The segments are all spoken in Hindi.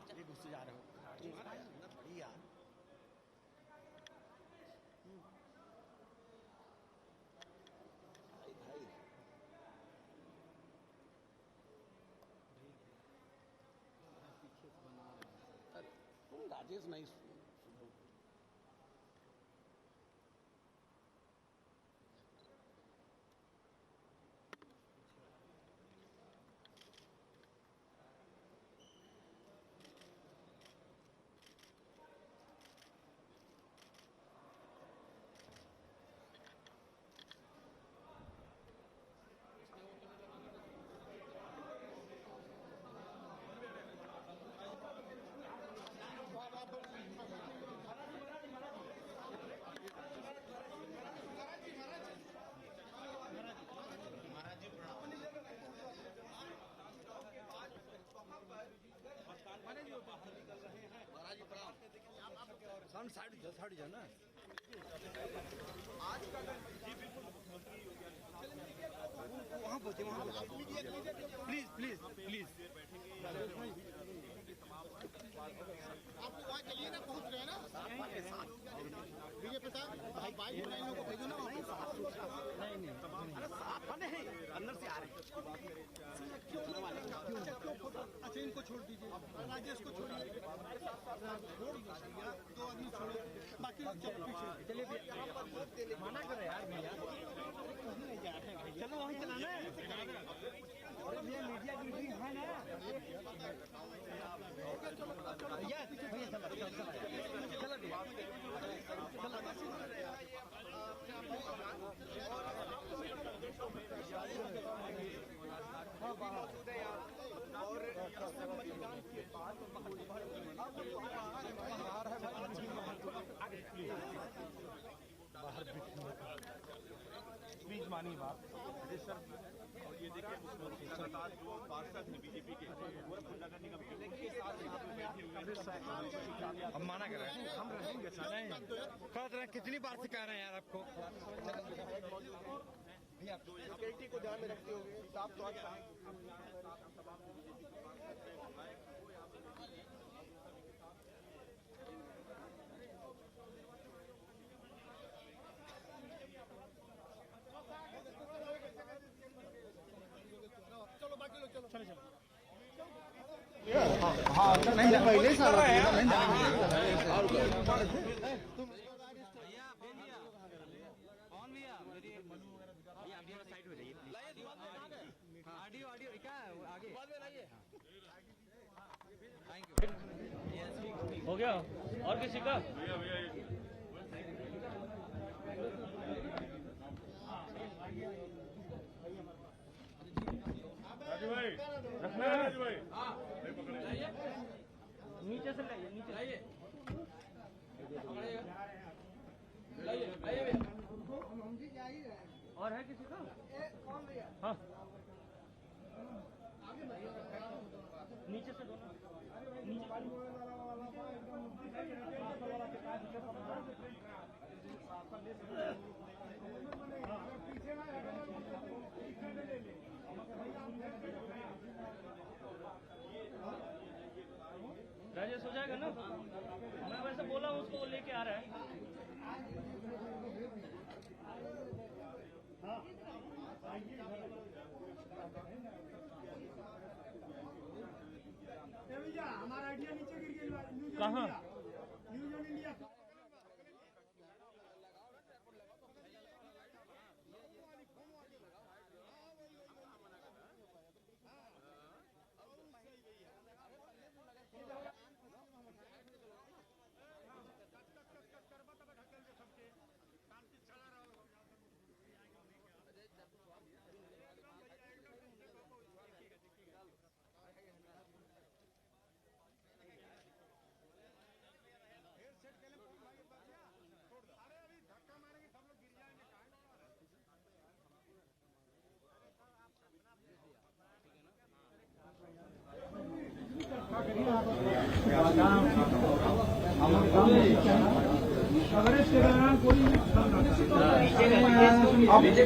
आगे घुसते जा रहे हो तुम्हारा हिम्मत बड़ी यार। भाई भाई पीछे से बना रहे हैं तुम राजेश नहीं साइड जाना आज का वहाँ पहुँचे वहाँ प्लीज प्लीज प्लीज आप वहाँ चलिए ना पहुँच रहे हैं ना बीजेपी साहब बाइक लाइनों को भेजो ना नहीं नहीं अंदर से आ रहे हैं क्यों अच्छा इनको छोड़ दीजिए राजेश को छोड़िए दो आदमी छोड़ो बाकी लोग चलिए मना करे यार भैया चलो वहीं चलाना है ये मीडिया ड्यूटी है ना भैया भैया और मतदान के बाद बाहर प्लीज मानिए बात सर। और ये देखिए लगातार जो पार्षद हैं बीजेपी के गोरखपुर नगर निगम के साथ यहाँ पे बैठे हुए हम माना कर रहे हैं हम रहेंगे कह रहे हैं कितनी बार से कह रहे हैं यार आपको सिक्योरिटी को ध्यान में रखते हुए साफ तौर हाँ नहीं पहले सर साइड हो जाइए ऑडियो ऑडियो क्या आगे हो गया और किसी का भैया नीचे से लाइए, नीचे लाइए, और है किसी का? हाँ, नीचे से दोनों राजेश हो जाएगा ना? मैं वैसे बोला हूँ उसको, लेके आ रहा है। हमारा आइडिया नीचे गिर गया। कहाँ? News on India.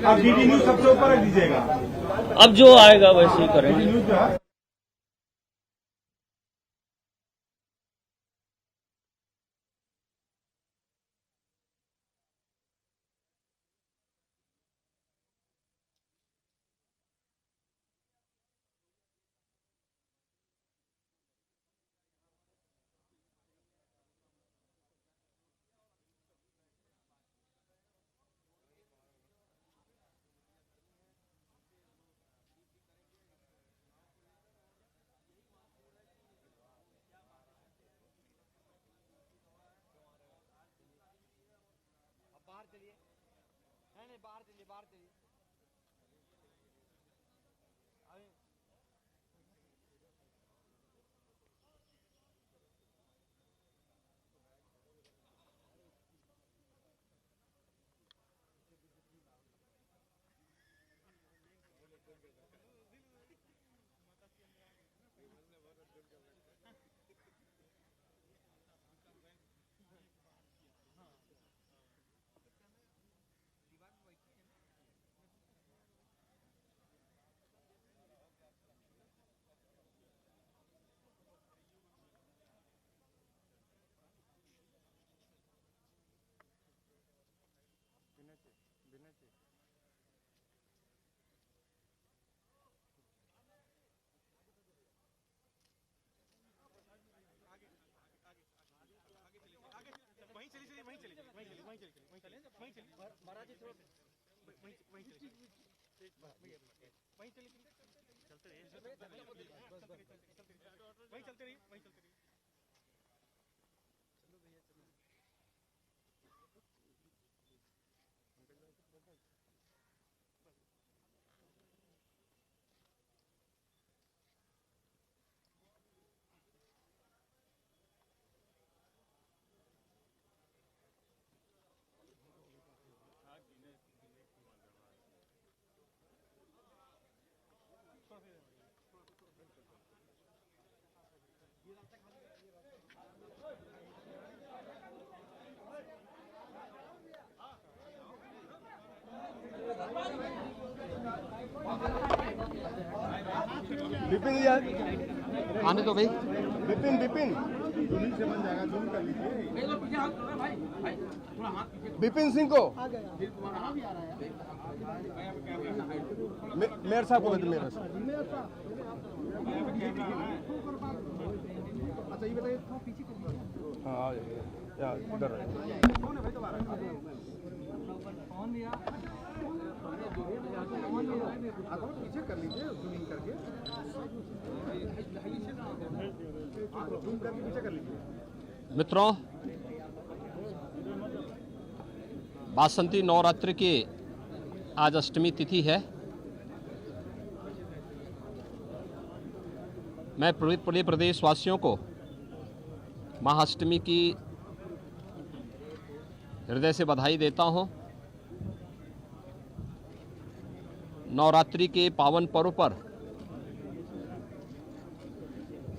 अब डीडी न्यूज सबसे ऊपर रख दीजिएगा। अब जो आएगा वैसे ही करेंगे। बाहर चलिए, नहीं बाहर चलिए, बाहर चलिए। महाराज जी थोड़ा वहीं चलिए, चलते रहिए, वहीं चलते रहिए। विपिन यार आने दो भाई। विपिन विपिन से बन जाएगा, जूम कर लीजिए। विपिन सिंह को मेयर साहब को बता, मेयर साहब। अच्छा ये बताइए पीछे हाँ आ जाइए यार, इधर पीछे कर लीजिए, जूमिंग करके जूम करके पीछे कर लीजिए। मित्रों, वासंती नवरात्रि की आज अष्टमी तिथि है। मैं पूरे प्रदेशवासियों को महाअष्टमी की हृदय से बधाई देता हूं। नवरात्रि के पावन पर्व पर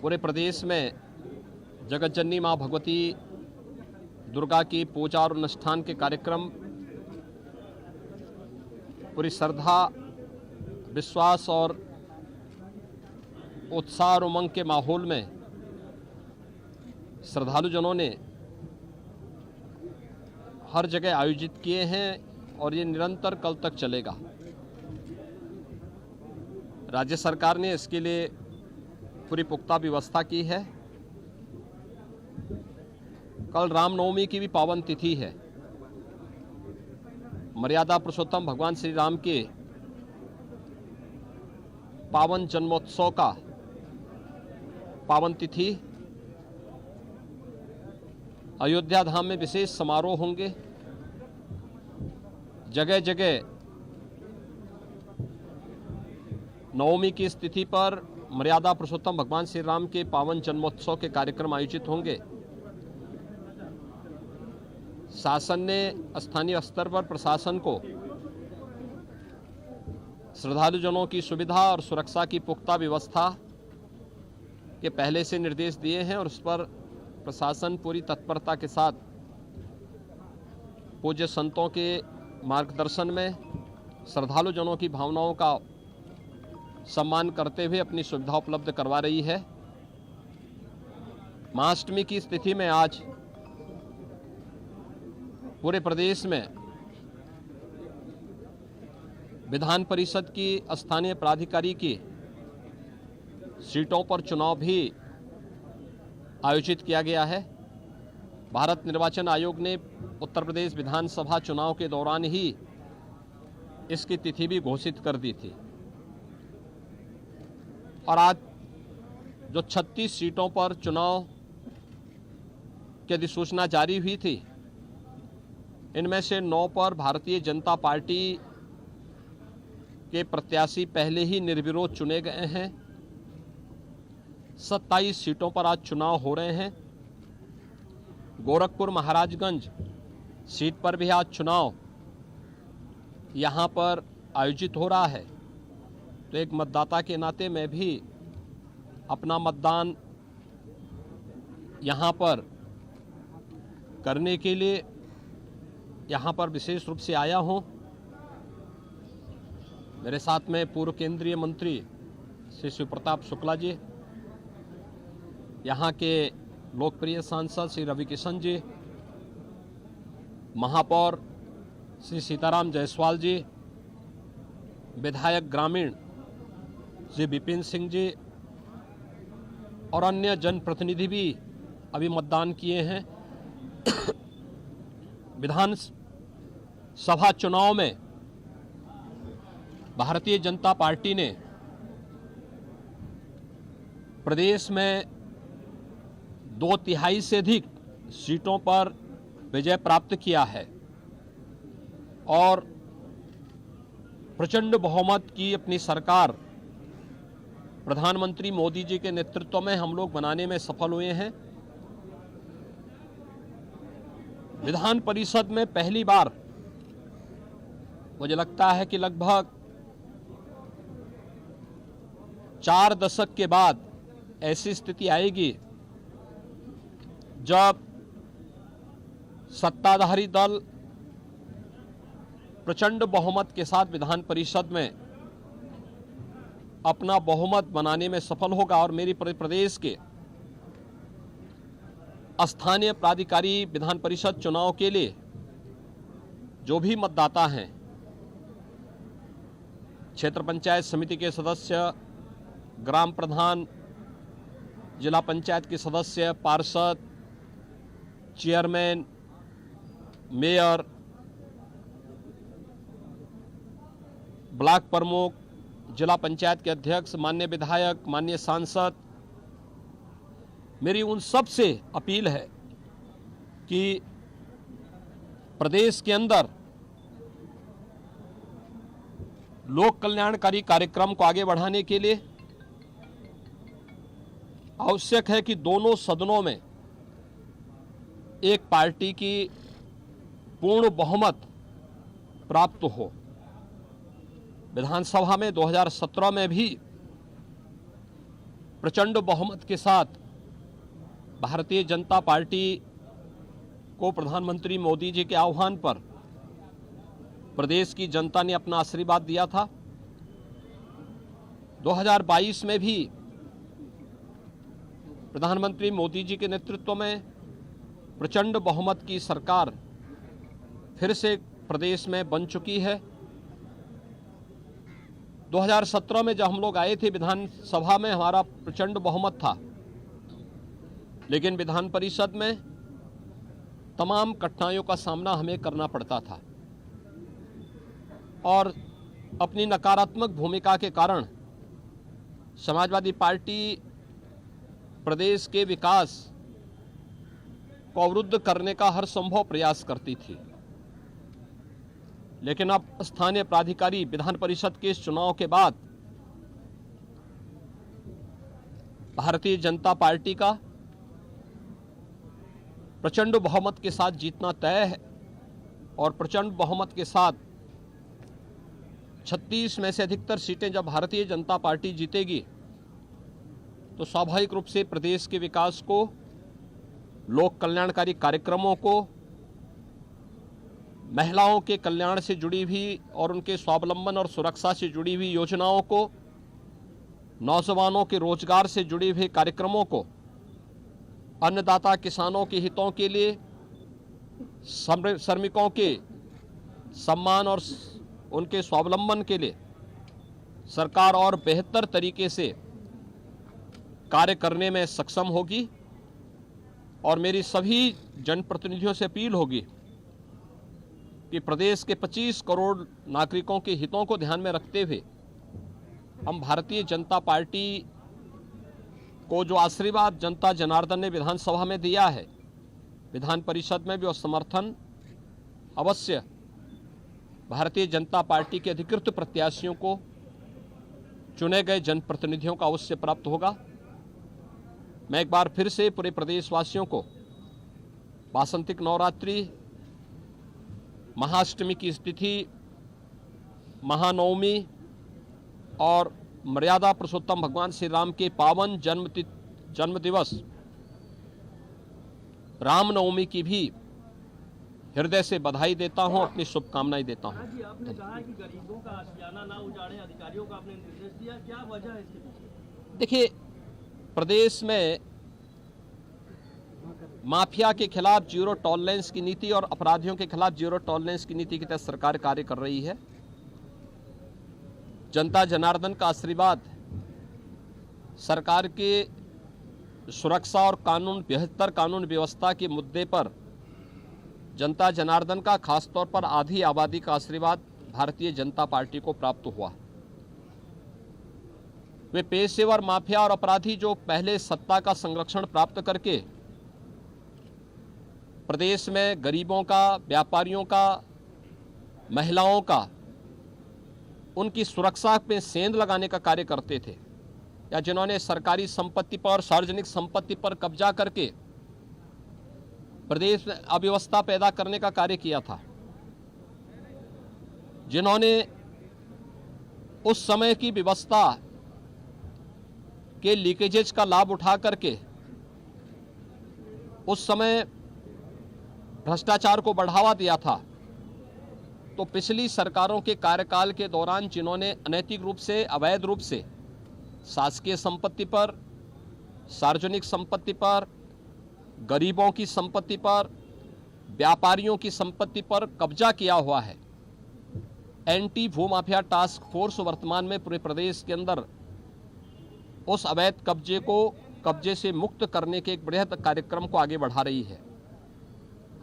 पूरे प्रदेश में जगत जननी मां भगवती दुर्गा की पूजा और अनुष्ठान के कार्यक्रम पूरी श्रद्धा, विश्वास और उत्साह और उमंग के माहौल में श्रद्धालुजनों ने हर जगह आयोजित किए हैं और ये निरंतर कल तक चलेगा। राज्य सरकार ने इसके लिए पूरी पुख्ता व्यवस्था की है। कल रामनवमी की भी पावन तिथि है। मर्यादा पुरुषोत्तम भगवान श्री राम के पावन जन्मोत्सव का पावन तिथि। अयोध्या धाम में विशेष समारोह होंगे। जगह जगह नवमी की इस तिथि पर मर्यादा पुरुषोत्तम भगवान श्री राम के पावन जन्मोत्सव के कार्यक्रम आयोजित होंगे। शासन ने स्थानीय स्तर पर प्रशासन को श्रद्धालुजनों की सुविधा और सुरक्षा की पुख्ता व्यवस्था के पहले से निर्देश दिए हैं और उस पर प्रशासन पूरी तत्परता के साथ पूज्य संतों के मार्गदर्शन में श्रद्धालुजनों की भावनाओं का सम्मान करते हुए अपनी सुविधा उपलब्ध करवा रही है। महाअष्टमी की स्थिति में आज पूरे प्रदेश में विधान परिषद की स्थानीय प्राधिकारी की सीटों पर चुनाव भी आयोजित किया गया है। भारत निर्वाचन आयोग ने उत्तर प्रदेश विधानसभा चुनाव के दौरान ही इसकी तिथि भी घोषित कर दी थी और आज जो 36 सीटों पर चुनाव की अधिसूचना जारी हुई थी, इनमें से 9 पर भारतीय जनता पार्टी के प्रत्याशी पहले ही निर्विरोध चुने गए हैं। 27 सीटों पर आज चुनाव हो रहे हैं। गोरखपुर महाराजगंज सीट पर भी आज चुनाव यहां पर आयोजित हो रहा है। तो एक मतदाता के नाते मैं भी अपना मतदान यहां पर करने के लिए यहां पर विशेष रूप से आया हूं। मेरे साथ में पूर्व केंद्रीय मंत्री श्री शिव प्रताप शुक्ला जी, यहाँ के लोकप्रिय सांसद श्री रवि किशन जी, महापौर श्री सीताराम जायसवाल जी, विधायक ग्रामीण श्री विपिन सिंह जी और अन्य जनप्रतिनिधि भी अभी मतदान किए हैं। विधान सभा चुनाव में भारतीय जनता पार्टी ने प्रदेश में 2/3 से अधिक सीटों पर विजय प्राप्त किया है और प्रचंड बहुमत की अपनी सरकार प्रधानमंत्री मोदी जी के नेतृत्व में हम लोग बनाने में सफल हुए हैं। विधान परिषद में पहली बार मुझे लगता है कि लगभग 4 दशक के बाद ऐसी स्थिति आएगी जब सत्ताधारी दल प्रचंड बहुमत के साथ विधान परिषद में अपना बहुमत बनाने में सफल होगा और मेरी प्रदेश के स्थानीय प्राधिकारी विधान परिषद चुनाव के लिए जो भी मतदाता हैं, क्षेत्र पंचायत समिति के सदस्य, ग्राम प्रधान, जिला पंचायत के सदस्य, पार्षद, चेयरमैन, मेयर, ब्लॉक प्रमुख, जिला पंचायत के अध्यक्ष, माननीय विधायक, माननीय सांसद, मेरी उन सब से अपील है कि प्रदेश के अंदर लोक कल्याणकारी कार्यक्रम को आगे बढ़ाने के लिए आवश्यक है कि दोनों सदनों में एक पार्टी की पूर्ण बहुमत प्राप्त हो। विधानसभा में 2017 में भी प्रचंड बहुमत के साथ भारतीय जनता पार्टी को प्रधानमंत्री मोदी जी के आह्वान पर प्रदेश की जनता ने अपना आशीर्वाद दिया था। 2022 में भी प्रधानमंत्री मोदी जी के नेतृत्व में प्रचंड बहुमत की सरकार फिर से प्रदेश में बन चुकी है। 2017 में जब हम लोग आए थे विधानसभा में हमारा प्रचंड बहुमत था, लेकिन विधान परिषद में तमाम कठिनाइयों का सामना हमें करना पड़ता था और अपनी नकारात्मक भूमिका के कारण समाजवादी पार्टी प्रदेश के विकास को अवरुद्ध करने का हर संभव प्रयास करती थी। लेकिन अब स्थानीय प्राधिकारी विधान परिषद के इस चुनाव के बाद भारतीय जनता पार्टी का प्रचंड बहुमत के साथ जीतना तय है और प्रचंड बहुमत के साथ 36 में से अधिकतर सीटें जब भारतीय जनता पार्टी जीतेगी तो स्वाभाविक रूप से प्रदेश के विकास को, लोक कल्याणकारी कार्यक्रमों को, महिलाओं के कल्याण से जुड़ी हुई और उनके स्वावलंबन और सुरक्षा से जुड़ी हुई योजनाओं को, नौजवानों के रोजगार से जुड़े हुए कार्यक्रमों को, अन्नदाता किसानों के हितों के लिए, श्रमिकों के सम्मान और उनके स्वावलंबन के लिए सरकार और बेहतर तरीके से कार्य करने में सक्षम होगी। और मेरी सभी जनप्रतिनिधियों से अपील होगी कि प्रदेश के 25 करोड़ नागरिकों के हितों को ध्यान में रखते हुए हम भारतीय जनता पार्टी को जो आशीर्वाद जनता जनार्दन ने विधानसभा में दिया है, विधान परिषद में भी वो समर्थन अवश्य भारतीय जनता पार्टी के अधिकृत प्रत्याशियों को, चुने गए जनप्रतिनिधियों का अवश्य प्राप्त होगा। मैं एक बार फिर से पूरे प्रदेशवासियों को वासंतिक नवरात्रि, महाअष्टमी की स्थिति, महानवमी और मर्यादा पुरुषोत्तम भगवान श्री राम के पावन जन्म दिवस रामनवमी की भी हृदय से बधाई देता हूं, अपनी शुभकामनाएं देता हूं। जी, आपने कहा है कि गरीबों का आशियाना ना उजाड़े, अधिकारियों को आपने निर्देश दिया, क्या वजह है इसके पीछे? देखिए, प्रदेश में माफिया के खिलाफ जीरो टॉलरेंस की नीति और अपराधियों के खिलाफ जीरो टॉलरेंस की नीति के तहत सरकार कार्य कर रही है। जनता जनार्दन का आशीर्वाद सरकार के सुरक्षा और बेहतर कानून व्यवस्था के मुद्दे पर जनता जनार्दन का, खासतौर पर आधी आबादी का आशीर्वाद भारतीय जनता पार्टी को प्राप्त हुआ। वे पेशेवर माफिया और अपराधी जो पहले सत्ता का संरक्षण प्राप्त करके प्रदेश में गरीबों का, व्यापारियों का, महिलाओं का, उनकी सुरक्षा पे सेंध लगाने का कार्य करते थे, या जिन्होंने सरकारी संपत्ति पर, सार्वजनिक संपत्ति पर कब्जा करके प्रदेश में अव्यवस्था पैदा करने का कार्य किया था, जिन्होंने उस समय की व्यवस्था के लीकेजेस का लाभ उठा करके उस समय भ्रष्टाचार को बढ़ावा दिया था, तो पिछली सरकारों के कार्यकाल के दौरान जिन्होंने अनैतिक रूप से, अवैध रूप से शासकीय संपत्ति पर, सार्वजनिक संपत्ति पर, गरीबों की संपत्ति पर, व्यापारियों की संपत्ति पर कब्जा किया हुआ है, एंटी भूमाफिया टास्क फोर्स वर्तमान में पूरे प्रदेश के अंदर उस अवैध कब्जे से मुक्त करने के एक बृहद कार्यक्रम को आगे बढ़ा रही है।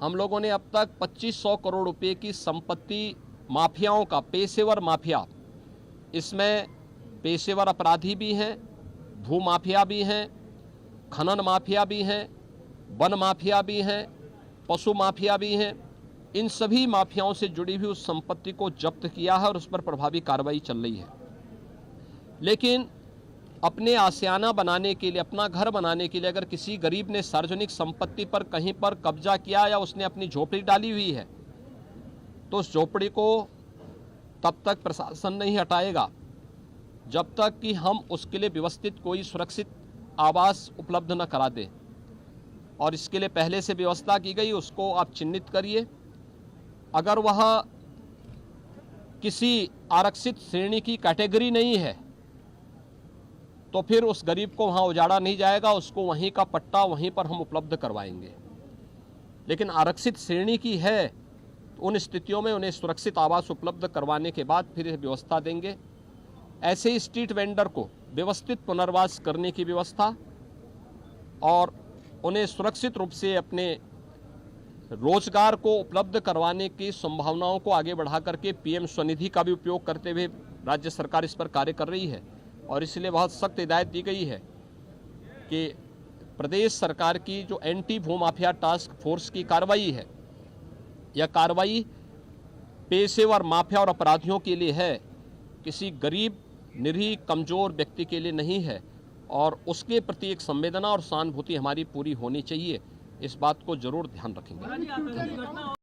हम लोगों ने अब तक 2500 करोड़ रुपए की संपत्ति माफियाओं का, पेशेवर माफिया, इसमें पेशेवर अपराधी भी हैं, भूमाफिया भी हैं, खनन माफिया भी हैं, वन माफिया भी हैं, पशु माफिया भी हैं, इन सभी माफियाओं से जुड़ी हुई उस संपत्ति को जब्त किया है और उस पर प्रभावी कार्रवाई चल रही है। लेकिन अपने आशियाना बनाने के लिए, अपना घर बनाने के लिए अगर किसी गरीब ने सार्वजनिक संपत्ति पर कहीं पर कब्जा किया या उसने अपनी झोपड़ी डाली हुई है, तो उस झोपड़ी को तब तक प्रशासन नहीं हटाएगा जब तक कि हम उसके लिए व्यवस्थित कोई सुरक्षित आवास उपलब्ध न करा दें। और इसके लिए पहले से व्यवस्था की गई, उसको आप चिन्हित करिए। अगर वह किसी आरक्षित श्रेणी की कैटेगरी नहीं है तो फिर उस गरीब को वहाँ उजाड़ा नहीं जाएगा, उसको वहीं का पट्टा वहीं पर हम उपलब्ध करवाएंगे। लेकिन आरक्षित श्रेणी की है तो उन स्थितियों में उन्हें सुरक्षित आवास उपलब्ध करवाने के बाद फिर व्यवस्था देंगे। ऐसे ही स्ट्रीट वेंडर को व्यवस्थित पुनर्वास करने की व्यवस्था और उन्हें सुरक्षित रूप से अपने रोजगार को उपलब्ध करवाने की संभावनाओं को आगे बढ़ा करके पीएम स्वनिधि का भी उपयोग करते हुए राज्य सरकार इस पर कार्य कर रही है। और इसलिए बहुत सख्त हिदायत दी गई है कि प्रदेश सरकार की जो एंटी भूमाफिया टास्क फोर्स की कार्रवाई है, यह कार्रवाई पेशेवर माफिया और अपराधियों के लिए है, किसी गरीब निरीह कमजोर व्यक्ति के लिए नहीं है। और उसके प्रति एक संवेदना और सहानुभूति हमारी पूरी होनी चाहिए। इस बात को जरूर ध्यान रखेंगे।